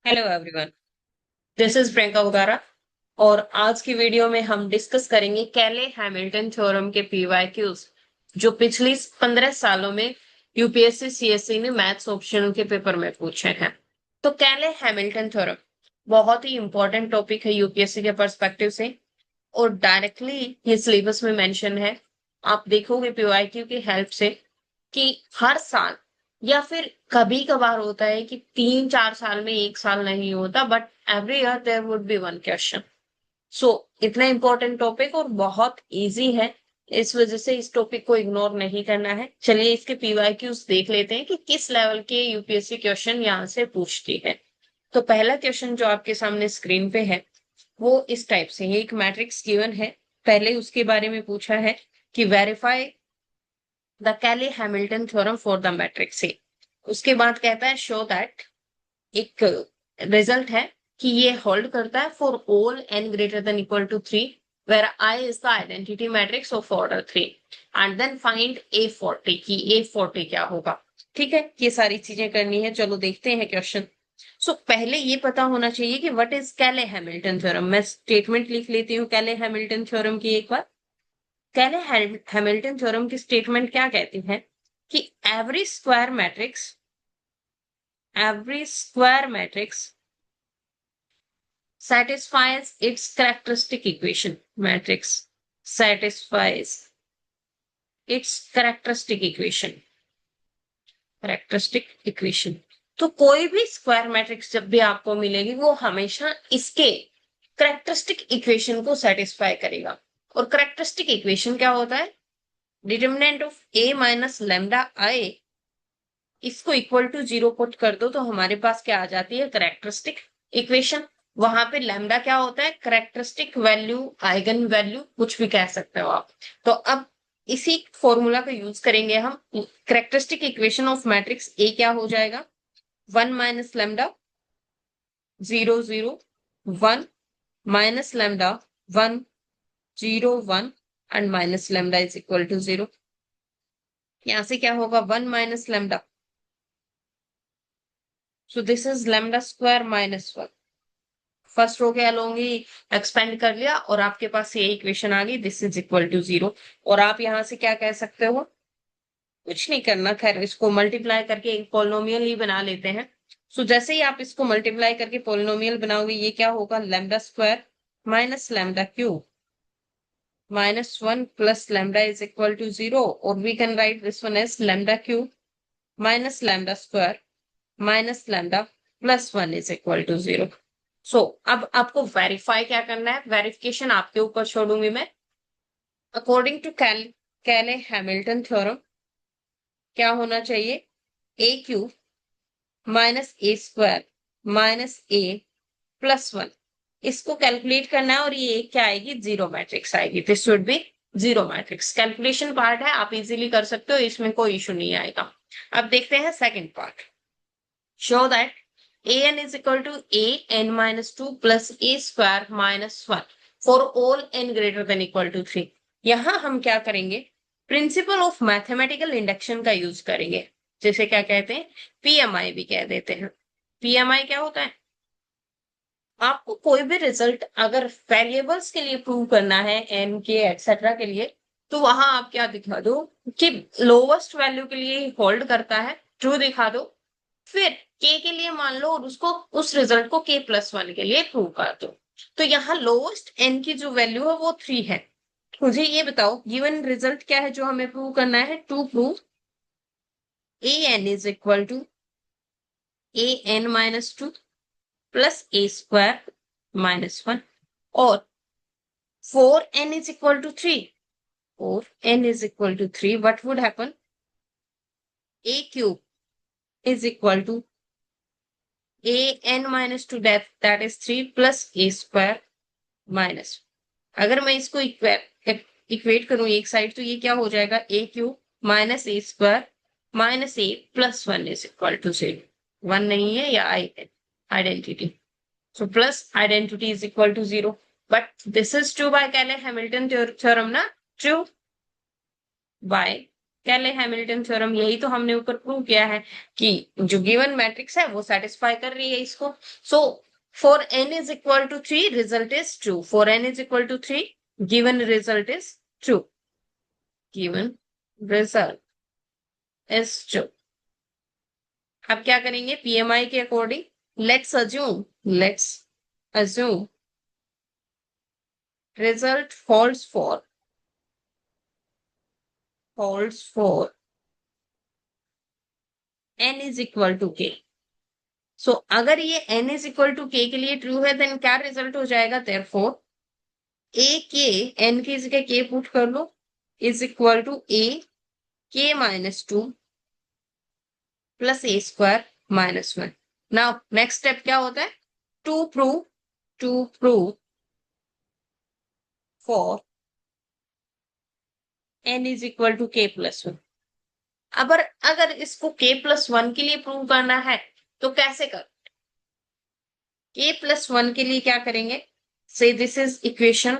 Hello everyone, this is Priyanka Udara. और आज की वीडियो में हम डिस्कस करेंगे कैले हैमिल्टन थ्योरम के पीवाईक्यूज जो पिछली 15 सालों में यूपीएससी सीएससी ने मैथ्स ऑप्शनल के पेपर में पूछे हैं। तो कैले हैमिल्टन थ्योरम बहुत ही इंपॉर्टेंट टॉपिक है यूपीएससी के पर्सपेक्टिव से, और डायरेक्टली ये सिलेबस में मेंशन है। आप देखोगे पीवाईक्यू की हेल्प से कि हर साल या फिर कभी कभार होता है कि 3-4 साल में एक साल नहीं होता, but every year there would be one question. So इतना इंपॉर्टेंट टॉपिक और बहुत इजी है, इस वजह से इस टॉपिक को इग्नोर नहीं करना है। चलिए इसके पीवाईक्यूज देख लेते हैं कि किस लेवल के यूपीएससी क्वेश्चन यहाँ से पूछती है। तो पहला क्वेश्चन जो आपके सामने स्क्रीन पे है वो इस टाइप से है। एक मैट्रिक्स गिवन है, पहले उसके बारे में पूछा है कि verify the Cayley Hamilton theorem for the matrix A. उसके बाद कहता है शो दैट, एक रिजल्ट है कि ये होल्ड करता है for all n greater than equal to 3 where I is the identity matrix of order 3, and then find A40 की A40 क्या होगा। ठीक है, ये सारी चीजें करनी है। चलो देखते हैं क्वेश्चन। पहले ये पता होना चाहिए कि व्हाट इज कैले हैमिल्टन थ्योरम। मैं स्टेटमेंट लिख लेती हूँ कैले हैमिल्टन थ्योरम की एक बार। कैले हैमिल्टन थ्योरम की स्टेटमेंट क्या कहती है कि every square matrix satisfies its characteristic equation. Matrix satisfies its characteristic equation. तो कोई भी स्क्वायर मैट्रिक्स जब भी आपको मिलेगी वो हमेशा इसके करेक्टरिस्टिक इक्वेशन को सेटिस्फाई करेगा। और करेक्टरिस्टिक इक्वेशन क्या होता है? Determinant of A minus lambda I, इसको इक्वल टू 0 पुट कर दो तो हमारे पास क्या आ जाती है? Characteristic equation. वहां पे लैम्डा क्या होता है? करेक्टरिस्टिक वैल्यू, आइगन वैल्यू, कुछ भी कह सकते हो आप। तो अब इसी फॉर्मूला का यूज करेंगे हम। Characteristic equation of matrix A क्या हो जाएगा? 1 minus lambda 0 0 1 minus lambda 1 0 1 and minus lambda is equal to 0। यहां से क्या होगा? 1 minus lambda, so this is lambda square minus 1। First row के अलोंग ही एक्सपेंड कर लिया और आपके पास ये इक्वेशन आ गई, दिस इज इक्वल टू 0। और आप यहां से क्या कह सकते हो? कुछ नहीं करना, खैर इसको मल्टीप्लाई करके एक पोलिनोमियल ही बना लेते हैं। जैसे ही आप इसको मल्टीप्लाई करके पोलिनोमियल बनाओगे, ये क्या होगा? Lambda square minus lambda cube minus 1 plus lambda is equal to 0। और we can write this one as lambda cube minus lambda square minus lambda plus 1 is equal to 0। अब आपको वेरीफाई क्या करना है? वेरिफिकेशन आपके ऊपर छोड़ूंगी मैं। अकॉर्डिंग टू कैले हैमिल्टन थ्योरम क्या होना चाहिए? ए cube minus A square minus A plus 1, इसको कैलकुलेट करना है। और ये क्या आएगी? जीरो मैट्रिक्स आएगी। This should be zero matrix. Calculation part है, आप इजीली कर सकते हो, इसमें कोई इशू नहीं आएगा। अब देखते हैं second part. Show that an is equal to an minus 2 plus a square minus 1 for all n greater than equal to 3। यहां हम क्या करेंगे? प्रिंसिपल ऑफ मैथमेटिकल इंडक्शन का यूज करेंगे, जैसे क्या कहते हैं? पीएमआई भी कह देते हैं। पीएमआई क्या होता है? आपको कोई भी रिजल्ट अगर वेरिएबल्स के लिए प्रूव करना है, एन के एक्सेट्रा के लिए, तो वहां आप क्या दिखा दो कि लोवेस्ट वैल्यू के लिए होल्ड करता है, ट्रू दिखा दो। फिर के लिए मान लो और उसको, उस रिजल्ट को के प्लस 1 के लिए प्रूव कर दो। तो यहाँ लोएस्ट एन की जो वैल्यू है वो 3 है। मुझे ये बताओ गिवन रिजल्ट क्या है जो हमें प्रूव करना है? To prove A n is equal to A n minus 2 plus A square minus 1, और 4n is equal to 3, 4n is equal to 3, what would happen? A cube is equal to an minus 2, that is 3 plus a square minus। अगर मैं इसको equate करूं एक side, तो ये क्या हो जाएगा? A cube minus A square minus A plus 1 is equal to 0। 1 नहीं है या identity, so plus identity is equal to 0। But this is true by Cayley Hamilton theorem ना? True by Cayley Hamilton theorem, यही तो हमने ऊपर prove किया है कि जो गिवन मैट्रिक्स है वो सेटिस्फाई कर रही है इसको। So for n is equal to 3 result is true, for n is equal to 3 given result is true, given result is true. अब क्या करेंगे पीएमआई के according, let's assume result false for n is equal to k। So अगर ये n is equal to k के लिए true है then क्या रिजल्ट हो जाएगा, देयरफॉर a k, n की जगह k पुट कर लो, is equal to a k minus 2 plus a square minus 1। Now next step क्या होता है, to prove for n is equal to k plus 1। अगर इसको k प्लस 1 के लिए प्रूव करना है तो कैसे कर, k प्लस 1 के लिए क्या करेंगे, से दिस इज इक्वेशन,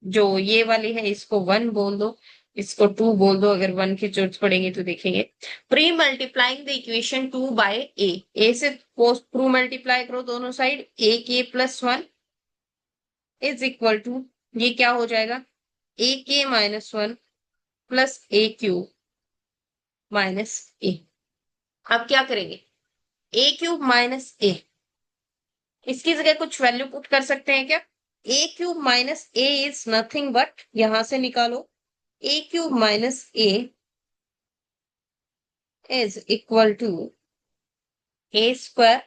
जो ये वाली है इसको 1 बोल दो, इसको 2 बोल दो, अगर 1 की जरूरत पड़ेगी तो देखेंगे। Pre multiplying the equation 2 by A से पोस्ट प्रू मल्टीप्लाई करो दोनों साइड, ए के प्लस 1 इज इक्वल टू, ये क्या हो जाएगा, ए के माइनस 1 प्लस ए क्यूब माइनस ए। अब क्या करेंगे, ए क्यूब माइनस ए, इसकी जगह कुछ वैल्यू पुट कर सकते हैं क्या, A cube minus A is nothing but, यहां से निकालो A cube minus A is equal to A square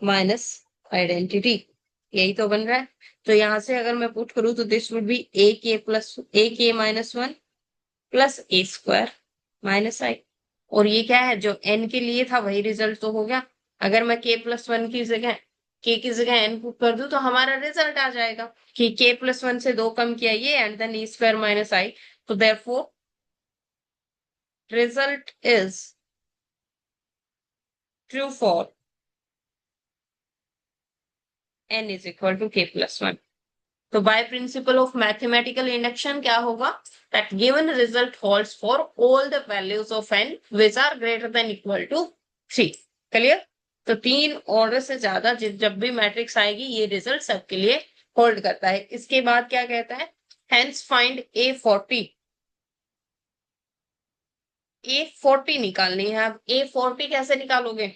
minus identity, यही तो बन रहा है। तो यहां से अगर मैं पुट करूं तो दिस वुड बी ए के minus 1 plus A square minus आई। और ये क्या है, जो n के लिए था वही रिजल्ट तो हो गया। अगर मैं k प्लस 1 की जगह k की जगह n पुट कर दूं तो हमारा रिजल्ट आ जाएगा कि k प्लस 1 से 2 कम किया ये and then e square minus I. तो therefore result is true for n is equal to k plus 1। तो by principle of mathematical induction क्या होगा, that given result holds for all the values of n which are greater than equal to 3। Clear. तो 3 order से ज्यादा जब भी matrix आएगी ये रिजल्ट सबके लिए होल्ड करता है। इसके बाद क्या कहता है, हेंस फाइंड A40 निकालनी है। अब A40 कैसे निकालोगे,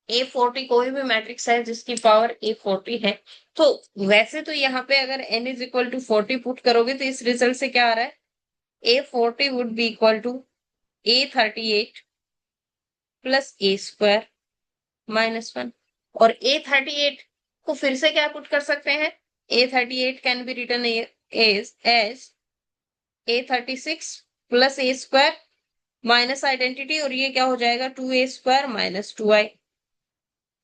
A40 कोई भी मैट्रिक्स है जिसकी पावर A40 है। तो वैसे तो यहाँ पे अगर n is equal to 40 put करोगे तो इस रिजल्ट से क्या आ रहा है, A40 would be equal to A38 plus A square minus 1। और A38 को फिर से क्या पुट कर सकते हैं, A38 can be written as A36 plus A square minus identity, और ये क्या हो जाएगा 2a square minus 2i।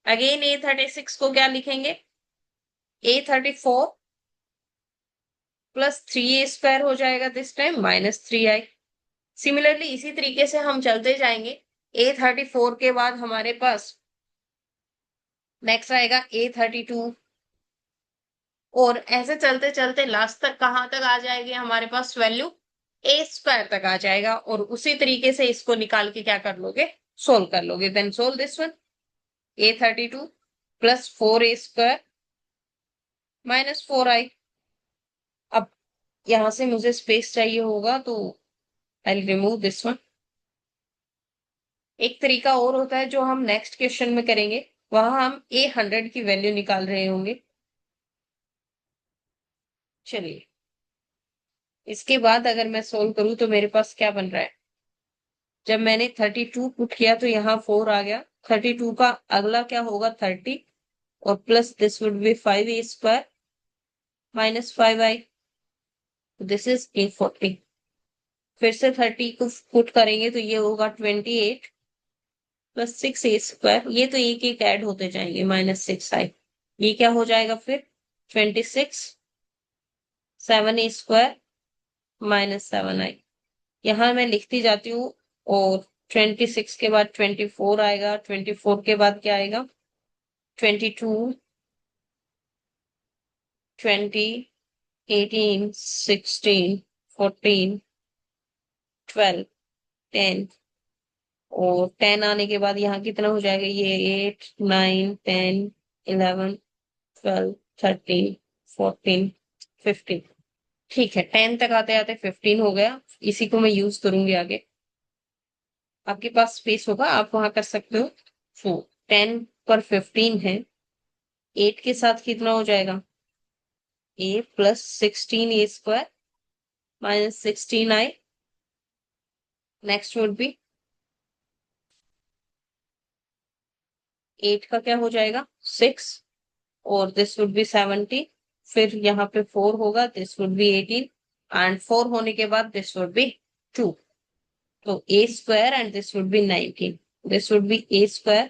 Again A36 को क्या लिखेंगे, A34 प्लस 3a स्क्वायर हो जाएगा this time minus 3i। Similarly इसी तरीके से हम चलते जाएंगे। A34 के बाद हमारे पास नेक्स्ट आएगा A32, और ऐसे चलते चलते लास्ट तक कहां तक आ जाएगी हमारे पास वैल्यू, ए स्क्वायर तक आ जाएगा। और उसी तरीके से इसको निकाल के क्या कर लोगे, सोल्व कर लोगे। Then solve this one, A32 plus 4a square minus 4i। अब यहां से मुझे स्पेस चाहिए होगा तो आई रिमूव दिस वन। एक तरीका और होता है जो हम नेक्स्ट क्वेश्चन में करेंगे, वहां हम A100 की वैल्यू निकाल रहे होंगे। चलिए इसके बाद अगर मैं सोल्व करूं तो मेरे पास क्या बन रहा है, जब मैंने 32 पुट किया तो यहाँ 4 आ गया, 32 का अगला क्या होगा 30, और plus this would B 5a square minus 5i, this is A40। फिर से 30 को पुट करेंगे तो ये होगा 28 प्लस 6a स्क्वायर, ये तो एक एक ऐड होते जाएंगे माइनस 6i। ये क्या हो जाएगा फिर 26 7a स्क्वायर माइनस 7i। यहाँ मैं लिखती जाती हूँ, और 26 के बाद 24 आएगा, 24 के बाद क्या आएगा 22 20 18 16 14 12, 10, और 10 आने के बाद यहाँ कितना हो जाएगा, ये 8, 9, 10, 11, 12, 13, 14, 15। ठीक है, 10 तक आते आते 15 हो गया, इसी को मैं यूज करूंगी आगे। आपके पास स्पेस होगा, आप वहां कर सकते हो। सो 10 पर 15 है, 8 के साथ कितना हो जाएगा, a plus 16a² minus 16i। Next would be 8 का क्या हो जाएगा, 6, और दिस वुड बी 70। फिर यहाँ पे 4 होगा, दिस वुड बी 18, एंड 4 होने के बाद दिस वुड बी 2। तो a² and this would B 19, this would B a²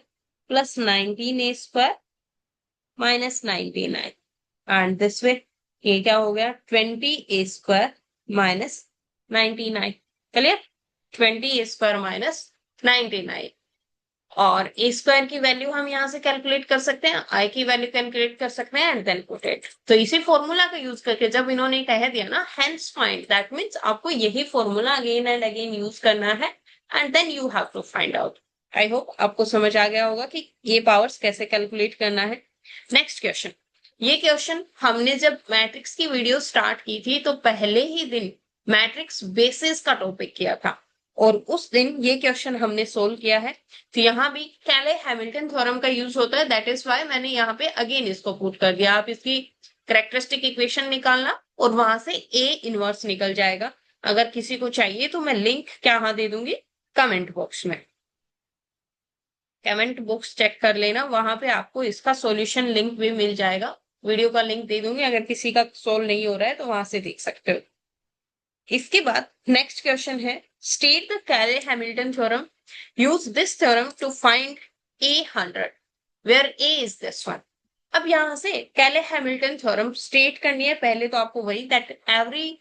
plus 19a² minus 99, and this way ये क्या हो गया, 20a² minus 99। Clear, 20a² minus 99। और ए स्क्वायर की वैल्यू हम यहाँ से कैलकुलेट कर सकते हैं, आई की वैल्यू कैलकुलेट कर सकते हैं, एंड देन पुट इट। तो इसी फॉर्मूला का यूज करके जब इन्होंने कह दिया ना हेंस फाइंड, दैट मीन्स आपको यही formula again and again use करना है, and then you have to find out. I hope आपको समझ आ गया होगा कि ये पावर्स कैसे कैलकुलेट करना है। नेक्स्ट क्वेश्चन, ये क्वेश्चन हमने जब मैट्रिक्स की वीडियो स्टार्ट की थी तो पहले ही दिन मैट्रिक्स बेसिस का टॉपिक किया था, और उस दिन ये क्वेश्चन हमने सोल्व किया है। तो यहाँ भी कैले हैमिल्टन थ्योरम का यूज होता है, दैट इज वाई मैंने यहाँ पे अगेन इसको पुट कर दिया। आप इसकी करेक्टरिस्टिक इक्वेशन निकालना और वहां से ए इनवर्स निकल जाएगा। अगर किसी को चाहिए तो मैं लिंक क्या दे दूंगी, कमेंट बॉक्स में। कमेंट बॉक्स चेक कर लेना, वहां पे आपको इसका सॉल्यूशन लिंक भी मिल जाएगा। वीडियो का लिंक दे दूंगी, अगर किसी का सोल्व नहीं हो रहा है तो वहां से देख सकते हो। इसके बाद नेक्स्ट क्वेश्चन है, state the Cayley Hamilton theorem, use this theorem to find A100 where A is this one. अब यहां से कैले हैमिल्टन थ्योरम स्टेट करनी है। पहले तो आपको वही, that every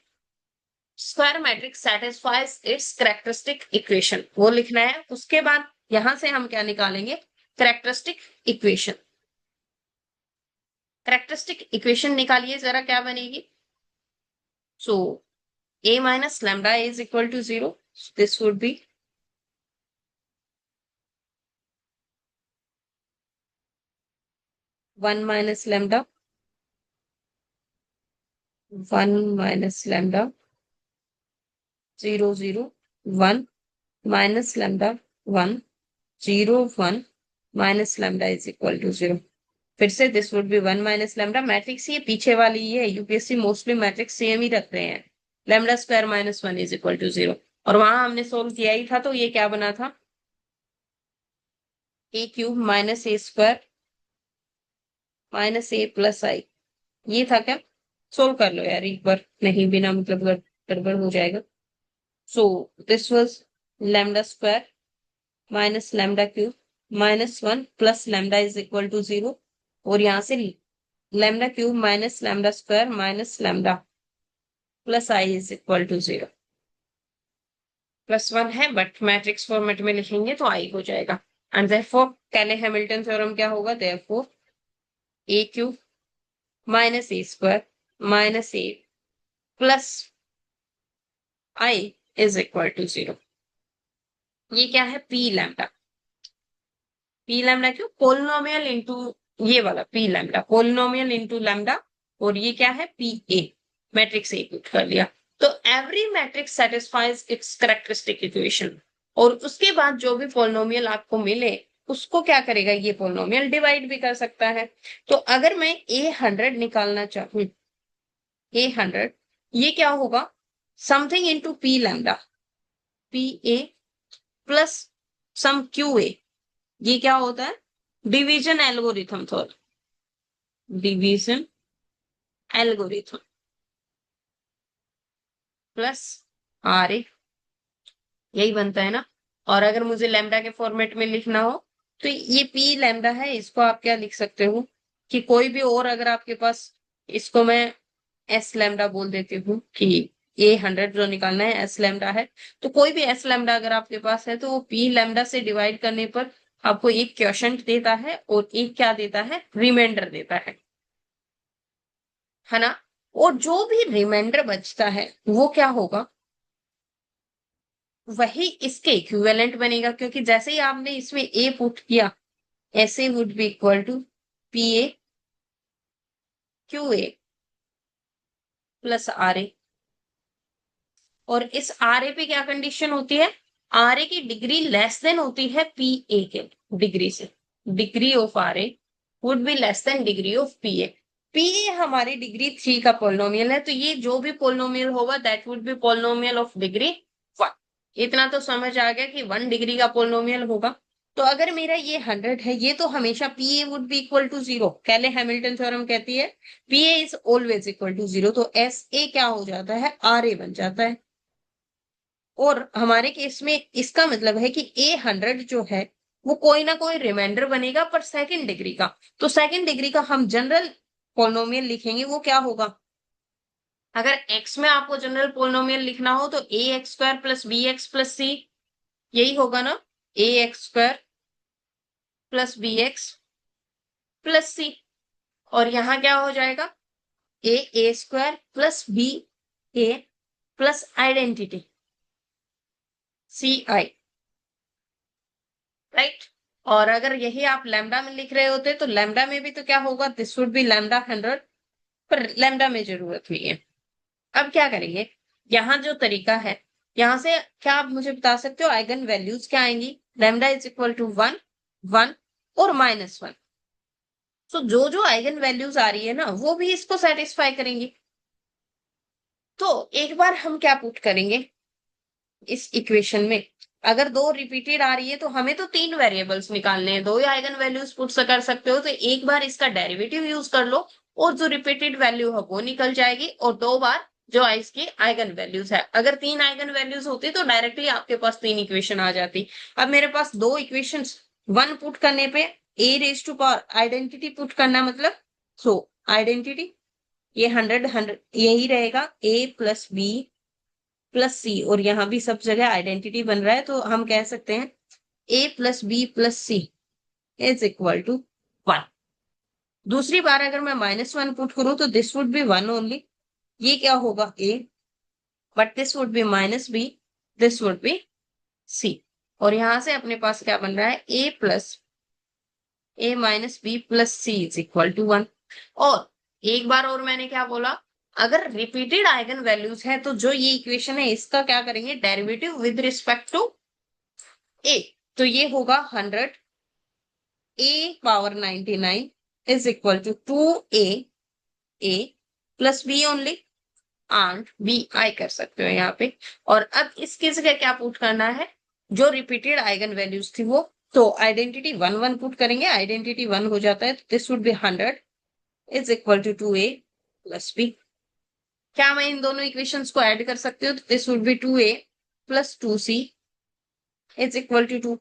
square matrix satisfies its characteristic equation, वो लिखना है। उसके बाद यहां से हम क्या निकालेंगे, कैरेक्टरिस्टिक इक्वेशन। कैरेक्टरिस्टिक इक्वेशन निकालिए जरा, क्या बनेगी। सो a minus lambda is equal to 0. This would be 1 minus lambda, 1 minus lambda, 0, 0, 1 minus lambda, 1, 0, 1 minus lambda is equal to 0। फिर से this would be 1 minus lambda. Matrix ये पीछे वाली ही है, यूपीएससी मोस्टली मैट्रिक्स सेम ही रख रहे हैं। Lambda square minus 1 is equal to 0, और वहां हमने सोल्व किया ही था, तो ये क्या बना था, a³ minus a² minus a plus I. ये था क्या, सोल्व कर लो यार एक बार, नहीं बिना मतलब गड़बड़ हो जाएगा। So this was lambda square minus lambda cube minus 1 plus lambda is equal to 0, और यहां से lambda cube minus lambda square minus lambda plus I is equal to 0। Plus 1 है बट मैट्रिक्स फॉर्मेट में लिखेंगे तो आई हो जाएगा, and therefore Cayley Hamilton theorem क्या होगा, therefore a³ minus a² minus a plus I is equal to 0। ये क्या है, पी लैम्डा। पी लैम्डा क्यों, पोलिनोमियल इंटू ये वाला P lambda, polynomial into lambda, और ये क्या है, P A. Matrix A put कर लिया। तो every matrix satisfies its characteristic equation, और उसके बाद जो भी पोलिनोमियल आपको मिले उसको क्या करेगा, ये पोलिनोमियल डिवाइड भी कर सकता है। तो अगर मैं A100 निकालना चाहूं, A100 ये क्या होगा, something into P lambda, P A plus some Q A. ये क्या होता है, division algorithm theorem, division algorithm plus R A, यही बनता है ना। और अगर मुझे लैम्डा के फॉर्मेट में लिखना हो तो ये पी लैम्डा है, इसको आप क्या लिख सकते हो कि कोई भी, और अगर आपके पास, इसको मैं एस लैम्डा बोल देती हूँ कि A100 जो निकालना है एस लैम्डा है। तो कोई भी एस लैम्डा अगर आपके पास है तो वो पी लैम्डा से डिवाइड करने पर आपको एक क्वोशंट देता है और एक क्या देता है, रिमाइंडर देता है ना। और जो भी रिमाइंडर बचता है वो क्या होगा, वही इसके इक्विवेलेंट बनेगा, क्योंकि जैसे ही आपने इसमें ए पुट किया, ऐसे would be equal to P A Q A plus R A. और इस आर ए पे क्या कंडीशन होती है? आर ए की डिग्री लेस देन होती है पी ए के डिग्री से। Degree of R A would be less than degree of P A. P A हमारी डिग्री 3 का पोलिनोमियल है, तो ये जो भी पोलिनोमियल होगा that would B polynomial of degree 1। इतना तो समझ आ गया कि 1 डिग्री का पोलिनोमियल होगा। तो अगर मेरा ये 100 है, ये तो हमेशा P A would be equal to 0। Cayley Hamilton theorem कहती है P A is always equal to 0। तो एस ए क्या हो जाता है? आर ए बन जाता है। और हमारे केस में इसका मतलब है कि ए 100 जो है वो कोई ना कोई रिमाइंडर बनेगा, पर सेकंड डिग्री का। तो सेकंड डिग्री का हम जनरल पोलिनोमियल लिखेंगे, वो क्या होगा? अगर x में आपको जनरल पोलिनोमियल लिखना हो तो A X square plus B X plus C, यही होगा ना? A X square plus B X plus C. और यहां क्या हो जाएगा? A square plus B A plus identity C I, right. और अगर यही आप लैम्डा में लिख रहे होते तो लैम्डा में भी तो क्या होगा? This would B lambda 100। पर लैम्डा में जरूरत नहीं है। अब क्या करेंगे? यहाँ जो तरीका है, यहां से क्या आप मुझे बता सकते हो आइगन वैल्यूज क्या आएंगी? लैम्डा इज इक्वल टू 1, 1 और -1। तो जो जो आइगन वैल्यूज आ रही है ना, वो भी इसको सेटिस्फाई करेंगी। तो एक बार हम क्या पुट करेंगे इस इक्वेशन में? अगर दो रिपीटेड आ रही है तो हमें तो 3 वेरिएबल्स निकालने हैं, दो ही आइगन वैल्यूज पुट कर सकते हो। तो एक बार इसका डेरिवेटिव यूज कर लो और जो रिपीटेड वैल्यू है वो निकल जाएगी, और 2 बार जो इसकी आइगन वैल्यूज है। अगर 3 आइगन वैल्यूज होती तो डायरेक्टली आपके पास 3 इक्वेशन आ जाती। अब मेरे पास 2 इक्वेशन, 1 पुट करने पे A raise to power identity put करना, मतलब सो आइडेंटिटी ये 100 यही रहेगा, A plus B plus C. और यहां भी सब जगह आइडेंटिटी बन रहा है, तो हम कह सकते हैं A plus B plus C is equal to 1। दूसरी बार अगर मैं -1 पुट करूं तो दिस वुड बी 1 ओनली। ये क्या होगा? A, but this would be minus B, this would be C. और यहां से अपने पास क्या बन रहा है? A plus A minus B plus C is equal to 1। और एक बार और मैंने क्या बोला? अगर रिपीटेड आइगन वैल्यूज है तो जो ये इक्वेशन है इसका क्या करेंगे? Derivative with respect to A. तो ये होगा 100 A power 99 is equal to 2a plus B only, and B I कर सकते हो यहाँ पे। और अब इसकी जगह क्या पुट करना है? जो रिपीटेड आइगन वैल्यूज थी वो। तो आइडेंटिटी 1 पुट करेंगे, आइडेंटिटी 1 हो जाता है, तो this would be 100 is equal to 2a plus B. क्या मैं इन दोनों इक्वेशंस को ऐड कर सकती हूँ? तो this would be 2a plus 2c is equal to 2।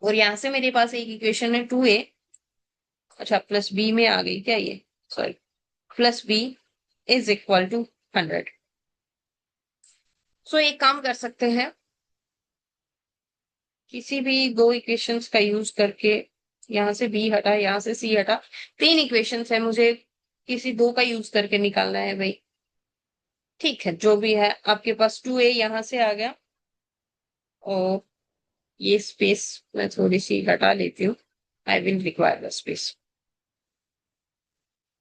और यहां से मेरे पास एक इक्वेशन है 2a, अच्छा प्लस बी में आ गई क्या ये? Sorry, plus B is equal to 100। So एक काम कर सकते हैं, किसी भी दो इक्वेशंस का यूज करके, यहां से बी हटा, यहां से सी हटा, 3 इक्वेशंस है, मुझे किसी दो का यूज करके निकालना है भाई। ठीक है, जो भी है आपके पास 2a यहां से आ गया, और ये स्पेस मैं थोड़ी सी हटा लेती हूँ, I will require the space.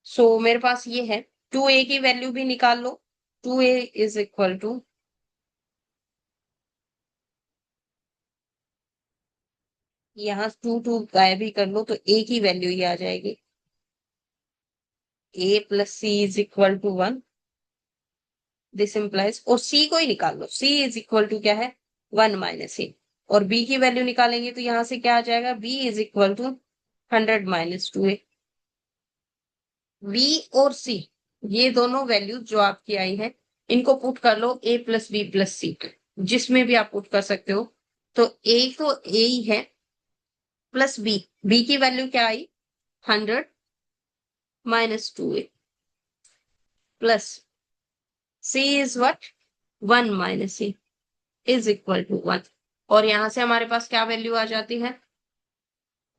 So मेरे पास ये है, 2a की वैल्यू भी निकाल लो। 2a इज इक्वल टू, यहाँ 2 गायब भी कर लो तो a की वैल्यू ही आ जाएगी, a plus C is equal to 1। This implies, और c को ही निकाल लो, c इज इक्वल टू क्या है? 1 माइनस ए। और b की वैल्यू निकालेंगे तो यहां से क्या आ जाएगा? b is equal to 100 minus 2a। b और c, ये दोनों वैल्यूज जो आपकी आई है, इनको पुट कर लो a प्लस बी प्लस सी, जिसमें भी आप पुट कर सकते हो। तो a तो a ही है, प्लस b की वैल्यू क्या आई? 100 minus 2a plus c is what? 1 minus a is equal to 1। और यहां से हमारे पास क्या वैल्यू आ जाती है?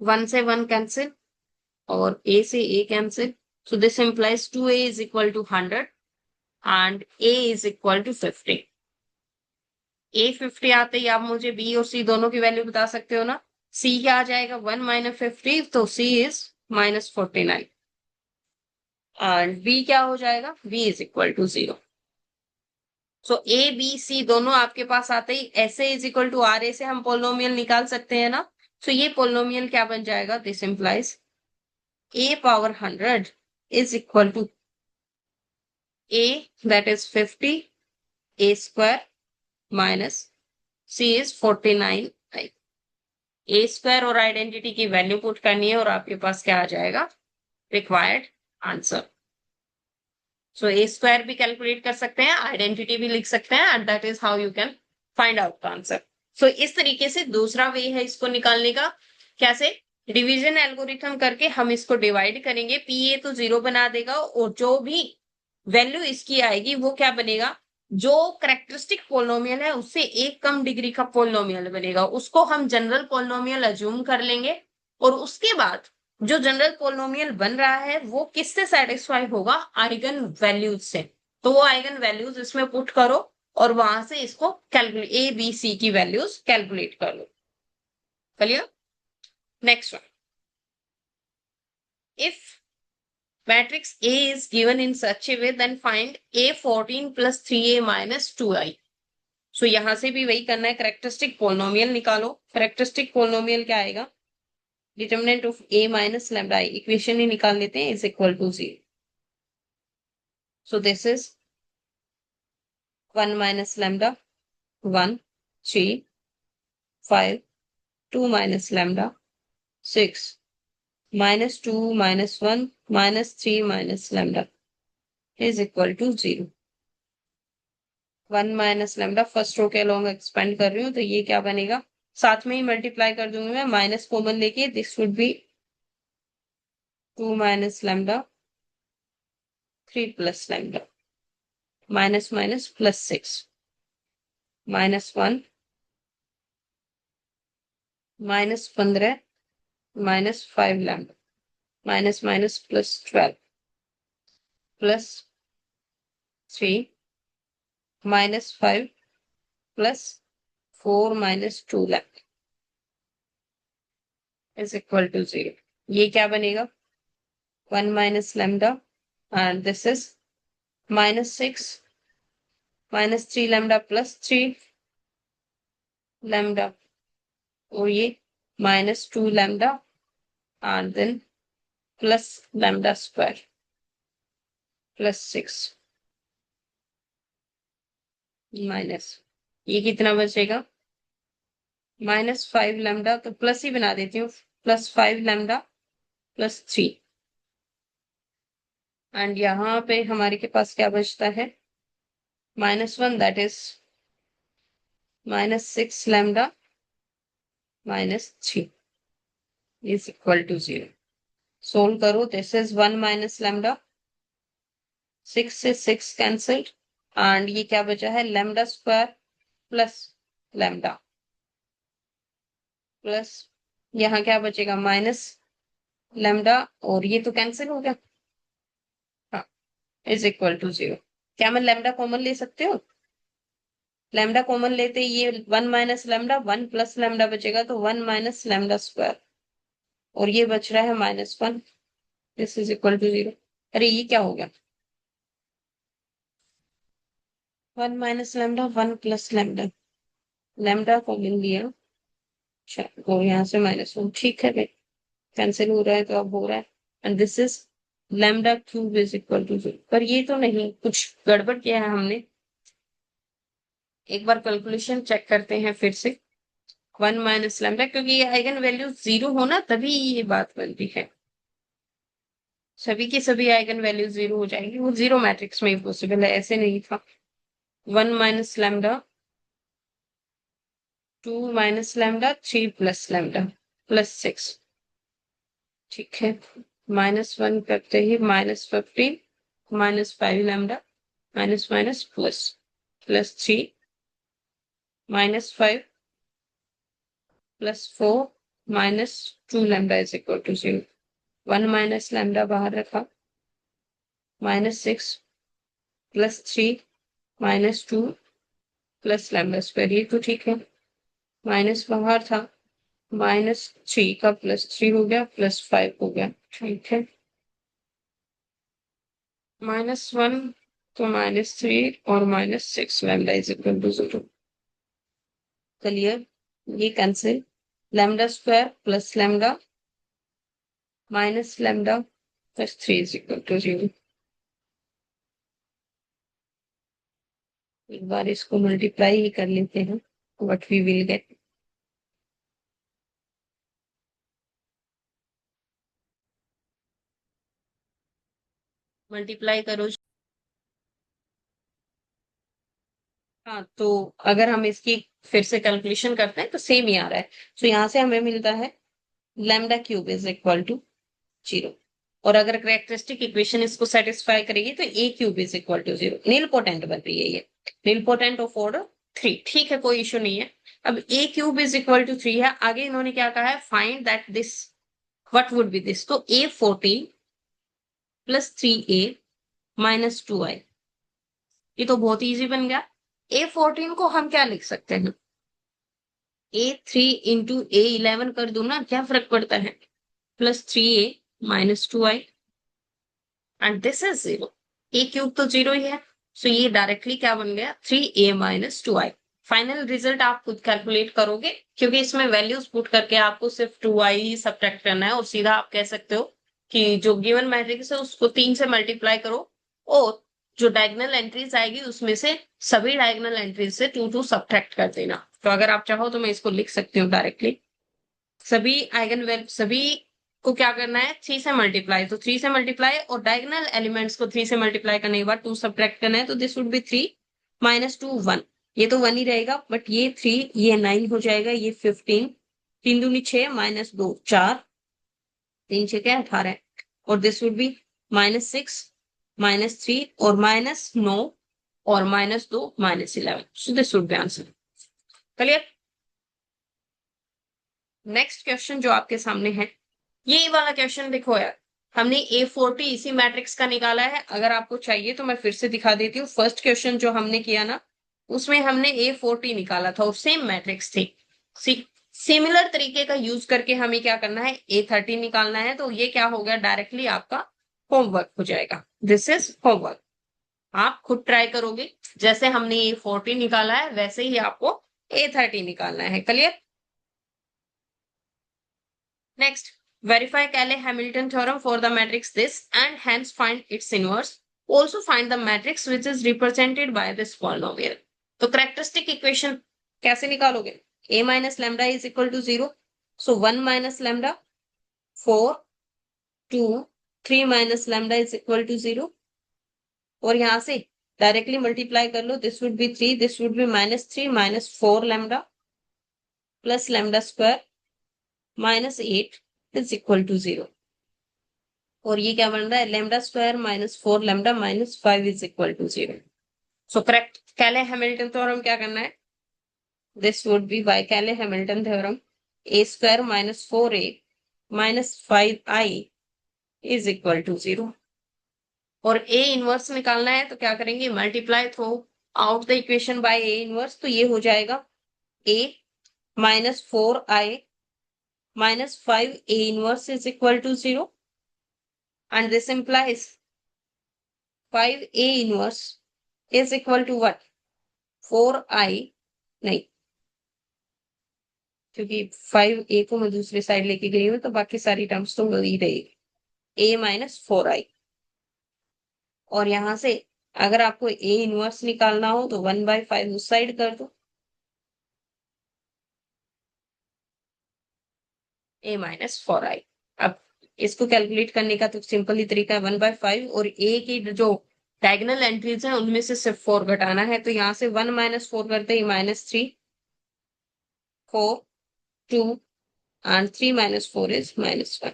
1 से 1 कैंसिल, और a से a cancel. So this implies 2a is equal to 100 and a is equal to 50। A 50 आते ही आप मुझे बी और सी दोनों की वैल्यू बता सकते हो ना। सी क्या आ जाएगा 1 माइनस 50, तो सी इज -49 एंड बी क्या हो जाएगा, B is equal to 0। So A B C दोनों आपके पास आते ही ऐसे is equal to R A से हम पोलिनोमियल निकाल सकते हैं ना। सो ये पोलिनोमियल क्या बन जाएगा, this implies A power 100 is equal to A that is 50 A square minus C is 49। A square और आइडेंटिटी की वैल्यू पुट करनी है और आपके पास क्या आ जाएगा, required answer. So A square भी कैलकुलेट कर सकते हैं, आइडेंटिटी भी लिख सकते हैं and that is how you can find out the answer. So इस तरीके से दूसरा वे है इसको निकालने का, कैसे, डिवीजन एल्गोरिथम करके हम इसको डिवाइड करेंगे, पी ए तो 0 बना देगा और जो भी वैल्यू इसकी आएगी वो क्या बनेगा, जो करेक्टरिस्टिक पोलिनोमियल है उससे एक कम डिग्री का पोलिनोमियल बनेगा, उसको हम जनरल पोलिनोमियल अज्यूम कर लेंगे। और उसके बाद जो जनरल पोलिनोमियल बन रहा है वो किससे सेटिस्फाई होगा, आइगन वैल्यूज से। तो वो आइगन वैल्यूज इसमें पुट करो और वहां से इसको कैलकुलेट, ए बी सी की वैल्यूज कैलकुलेट कर लो। Clear. Next one, if matrix A is given in such a way, then find A14 plus 3A minus 2I। So यहां से भी वही करना है, करेक्टरिस्टिक पोलिनोमियल निकालो। करेक्टरिस्टिक पोलिनोमियल क्या आएगा, determinant of A minus lambda I, equation ही निकाल लेते हैं, is equal to 0। So this is 1 minus lambda 1 3 5 2 minus lambda 6 minus 2 minus 1 minus 3 minus lambda is equal to 0। 1 minus lambda first row के along expand कर रही हूँ तो ये क्या बनेगा, साथ में ही मल्टीप्लाई कर दूंगी मैं, माइनस कॉमन लेके this would be 2 minus lambda 3 plus lambda minus minus plus 6 minus 1 minus 15 minus 5 lambda minus minus plus 12 plus 3 minus 5 plus 4 minus 2 lambda is equal to 0। ये क्या बनेगा, 1 minus lambda and this is -6 -3 lambda plus 3 lambda और ये -2 lambda and then plus lambda square plus 6 minus, ये कितना बचेगा, -5 lambda, तो plus ही बना देती हूँ, +5 lambda plus 3 एंड यहाँ पे हमारे के पास क्या बचता है, -1 that is -6 lambda -3 is equal to 0। Solve करो, दिस इज 1 माइनस लैम्डा, 6 से 6 कैंसल्ड एंड ये क्या बचा है, lambda square plus lambda plus यहाँ क्या बचेगा, माइनस लैम्डा और ये तो कैंसिल हो गया, हाँ, इज इक्वल टू 0। क्या मैं लैम्डा कॉमन ले सकते हो, लैम्डा कॉमन लेते ये 1 माइनस लैम्डा 1 प्लस लैम्डा बचेगा तो 1 माइनस लैम्डा स्क्वायर और ये बच रहा है -1, दिस इज इक्वल टू 0। अरे ये क्या हो गया, 1 minus lambda 1 plus lambda, lambda common लिया, अच्छा और यहाँ से -1, ठीक है भाई, कैंसिल हो रहा है तो अब हो रहा है and this is lambda cube is equal to 0। पर ये तो नहीं, कुछ गड़बड़ किया है हमने, एक बार कैलकुलेशन चेक करते हैं फिर से। 1 माइनस लैम्डा, क्योंकि ये आइगन वैल्यू 0 होना तभी ये बात बनती है, सभी की सभी आइगन वैल्यू 0 हो जाएंगी, वो 0 मैट्रिक्स में ही पॉसिबल है, ऐसे नहीं था। 1 minus lambda 2 minus lambda 3 plus lambda plus 6, ठीक है, -1 करते ही -15 -5 lambda minus minus plus plus 3 -5 plus 4 -2 lambda is equal to 0। 1 minus lambda बाहर रखा, -6 प्लस 3 -2 प्लस लैम्डा स्क्वायर, ये तो ठीक है। माइनस बाहर था, -3 का +3 हो गया, +5 हो गया, ठीक है। -1 तो -3 और -6 lambda is equal to 0। Clear, ये cancel. Lambda square plus lambda minus lambda plus 3 is equal to 0। एक बार इसको मल्टीप्लाई ही कर लेते हैं, what we will get. Multiply करो। हाँ, तो अगर हम इसकी फिर से कैलकुलेशन करते हैं तो सेम ही आ रहा है। तो यहाँ से हमें मिलता है lambda cube is equal to 0। और अगर कैरेक्टरिस्टिक इक्वेशन इसको सेटिस्फाई करेगी तो A cube is equal to 0। Nilpotent बन रही है ये, नील पोटेंट ऑफ ऑर्डर 3। ठीक है, कोई इशू नहीं है। अब ए क्यूब इज इक्वल टू 3 है, आगे इन्होंने क्या कहा है, find that this what would be this. तो A14 plus 3A minus 2I, ये तो बहुत इजी बन गया। A14 को हम क्या लिख सकते हैं, A3 इंटू A11 कर दू ना, क्या फर्क पड़ता है, +3A minus 2I and this is 0। A cube तो 0 ही है, सो ये डायरेक्टली क्या बन गया, 3A minus 2I। Final result आप खुद कैलकुलेट करोगे, क्योंकि इसमें वैल्यूज पुट करके आपको सिर्फ 2I ही सब्ट्रैक्ट करना है, और सीधा आप कह सकते हो कि जो गिवन मैट्रिक्स है उसको 3 से मल्टीप्लाई करो, और जो डायगोनल एंट्रीज आएगी उसमें से सभी डायगोनल एंट्रीज से 2 सब्ट्रैक्ट कर देना। तो अगर आप चाहो तो मैं इसको लिख सकती हूँ डायरेक्टली, सभी आइगन वैल्यू सभी को क्या करना है, 3 से मल्टीप्लाई। तो 3 से मल्टीप्लाई और डायगोनल एलिमेंट्स को 3 से मल्टीप्लाई करने के बाद 2 सब्ट्रैक्ट करना है, तो दिस वुड बी 3 माइनस 2 1। ये तो 1 ही रहेगा, बट ये 3 ये 9 हो जाएगा, ये 15, 3 दूनी 6 माइनस 2 4, 3 6 क्या 18, और दिस वुड बी -6 -3 और -9 और -2 -11। So this would B answer. Clear. Next question जो आपके सामने है, ये वाला क्वेश्चन देखो यार, हमने A40 इसी मैट्रिक्स का निकाला है। अगर आपको चाहिए तो मैं फिर से दिखा देती हूँ। फर्स्ट क्वेश्चन जो हमने किया ना, उसमें हमने A40 निकाला था और सेम मैट्रिक्स थी। सिमिलर तरीके का यूज करके हमें क्या करना है, A30 निकालना है। तो ये क्या हो गया, डायरेक्टली आपका होमवर्क हो जाएगा। दिस इज होमवर्क, आप खुद ट्राई करोगे, जैसे हमने A40 निकाला है वैसे ही आपको A30 निकालना है। Clear. Next, verify Cayley-Hamilton theorem for the matrix this and hence find its inverse. Also find the matrix which is represented by this polynomial. तो characteristic equation कैसे निकालोगे? A minus lambda is equal to 0. So 1 minus lambda, 4, 2, 3 minus lambda is equal to 0. और यहाँ से directly multiply कर लो, this would be 3, this would be -3 -4 lambda plus lambda square -8 is equal to 0। और ये क्या बन रहा है, lambda square -4 lambda -5 is equal to 0। So correct Cayley Hamilton theorem क्या करना है, this would be by Cayley Hamilton theorem A square -4A -5I is equal to 0। और A इनवर्स निकालना है तो क्या करेंगे, multiply throw out the equation by A inverse. तो ये हो जाएगा A -4I -5A inverse is equal to 0, and this implies 5A inverse is equal to what, 4I, नहीं, क्योंकि 5A को मैं दूसरी साइड लेके गई हूँ तो बाकी सारी टर्म्स तो वही रहेगी, A -4I। और यहां से अगर आपको A इनवर्स निकालना हो तो 1/5 उस साइड कर दो, A -4I। अब इसको कैलकुलेट करने का तो सिंपल ही तरीका है, 1/5 और A की जो डायगोनल एंट्रीज है उनमें से सिर्फ 4 घटाना है। तो यहाँ से 1 -4 करते ही -3, 4, 2 and 3 -4 is -1।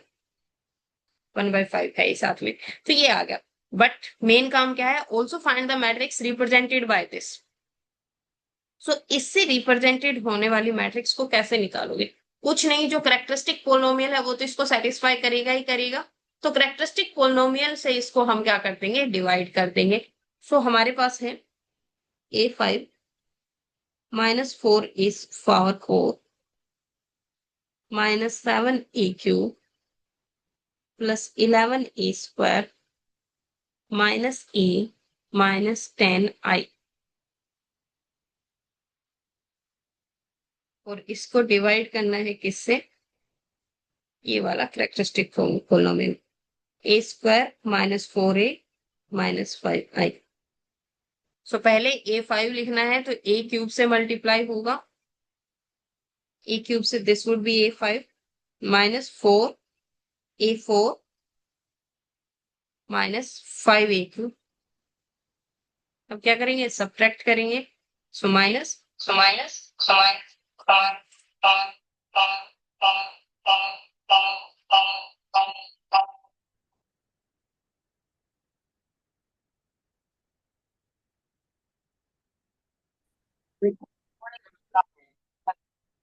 1/5 है ये साथ में, तो ये आ गया। बट मेन काम क्या है, also find the matrix represented by this. So इससे रिप्रेजेंटेड होने वाली मैट्रिक्स को कैसे निकालोगे, कुछ नहीं, जो करेक्टरिस्टिक पोलिनोमियल है वो तो इसको सेटिस्फाई करेगा ही करेगा। तो करेक्टरिस्टिक पोलिनोमियल से इसको हम क्या कर देंगे, डिवाइड कर देंगे। सो हमारे पास है A5 minus 4 is power 4 minus 7a cube plus 11a square minus a minus 10i। और इसको डिवाइड करना है किससे? ये वाला characteristic polynomial A square minus 4a minus 5i। So पहले a5 लिखना है तो a क्यूब से मल्टीप्लाई होगा, a क्यूब से this would be a5 minus 4a4 minus 5a cube. अब क्या करेंगे? सब्ट्रैक्ट करेंगे। So minus so minus so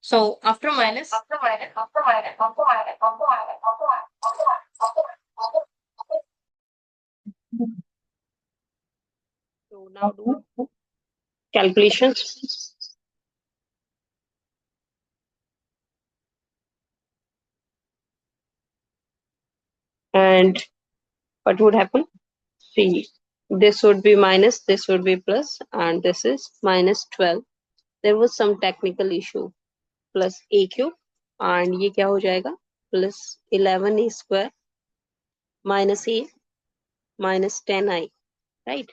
So after minus, so now do calculations. And what would happen? See, this would be minus, this would be plus, and this is minus 12. There was some technical issue. Plus a cube, and ये क्या हो जाएगा? Plus 11a square minus a minus 10i, right?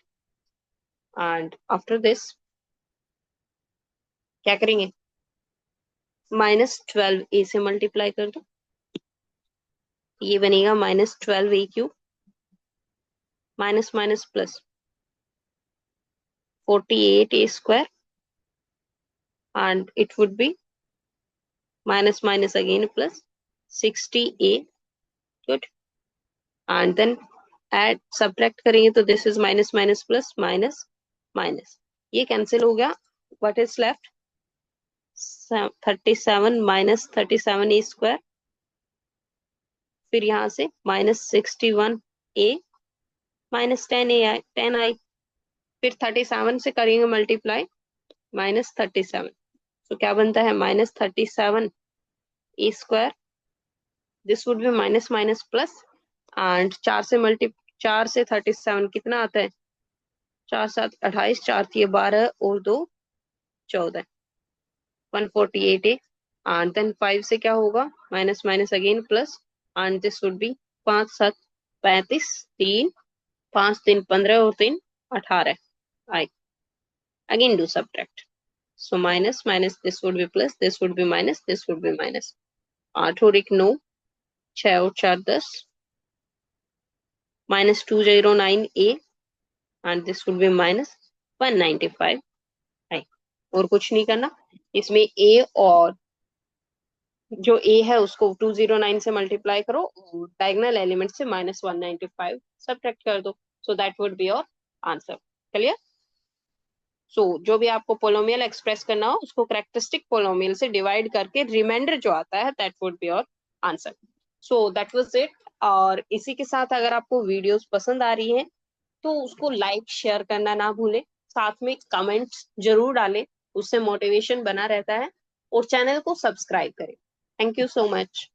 And after this क्या करेंगे? Minus 12a से multiply कर दो, ये बनेगा minus 12a cube minus minus plus 48a square, and it would be minus minus again plus 60a, good, and then add subtract करेंगे तो this is minus minus plus minus minus, ये cancel हो गया। what is left? 37 minus 37a square, फिर यहाँ से minus 61a minus 10i, फिर 37 से करेंगे मल्टीप्लाई माइनस 37, तो क्या बनता है? Minus 37 A square, this would be minus minus plus, and 4 से 37 कितना आता है? 4 7 28, 4 3 12 और 2 14, 148 है। एंड देन 5 से क्या होगा? Minus minus again plus, and this would B 5 7 35, 3 5 3 15 और 3 18 I. Again do subtract, so minus minus this would be plus, this would be minus, this would be minus. 8 और 1 9, 6 और 4 10, minus 209a, and this would be minus 195 i। और कुछ नहीं करना, इसमें a और जो a है उसको 209 से मल्टीप्लाई करो और डायगोनल एलिमेंट से माइनस 195 सब्ट्रैक्ट कर दो, so that would be your answer. Clear? So जो भी आपको पोलोमियल एक्सप्रेस करना हो उसको कैरेक्टरिस्टिक पोलोमियल से डिवाइड करके रिमाइंडर जो आता है that would be your answer. So that was it. और इसी के साथ अगर आपको वीडियोस पसंद आ रही हैं तो उसको लाइक शेयर करना ना भूलें, साथ में कमेंट्स जरूर डालें, उससे मोटिवेशन बना रहता है, और चैनल को सब्सक्राइब करें। Thank you so much.